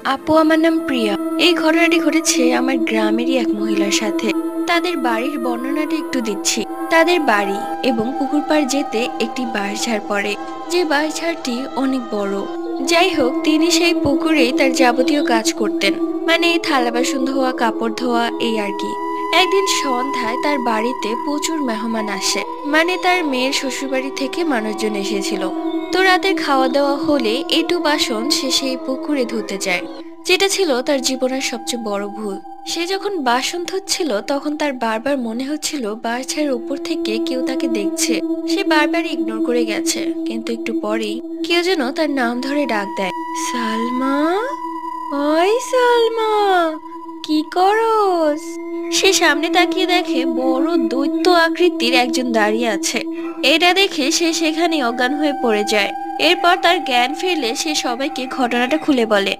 আপু, আমার নাম প্রিয়া। এই ঘটনাটি ঘটেছে আমার গ্রামেরই এক মহিলার সাথে। তাদের বাড়ির বর্ণনাটা একটু দিচ্ছি। তাদের বাড়ি এবং পুকুর পাড় যেতে একটি বাঁশঝাড় পড়ে, যে বাঁশঝাড়টি অনেক বড়। যাই হোক, তিনি সেই পুকুরেই তার যাবতীয় কাজ করতেন, মানে থালা বাসন ধোয়া, কাপড় ধোয়া, এই আর কি। একদিন সন্ধ্যায় তার বাড়িতে প্রচুর মেহমান আসে, মানে তার মেয়ের শ্বশুরবাড়ি থেকে মানুষজন এসেছিল। তো রাতের খাওয়া দাওয়া হলে এঁটো বাসন সে সেই পুকুরে ধুতে যায়, যেটা ছিল তার জীবনের সবচেয়ে বড় ভুল। সে যখন বাসন ধুচ্ছিল তখন তার বারবার মনে হচ্ছিল বাঁশঝাড়ের উপর থেকে কেউ তাকে দেখছে। সে বারবার ইগনোর করে গেছে, কিন্তু একটু পরেই কেউ যেন তার নাম ধরে ডাক দেয়, সালমা, ওই সালমা, কি করস? সে সামনে তাকিয়ে দেখে বড় দৈত্য আকৃতির একজন দাঁড়িয়ে আছে। এটা দেখে সে সেখানে অজ্ঞান হয়ে পড়ে যায়। এরপর তার জ্ঞান ফিরলে সে সবাইকে ঘটনাটা খুলে বলে।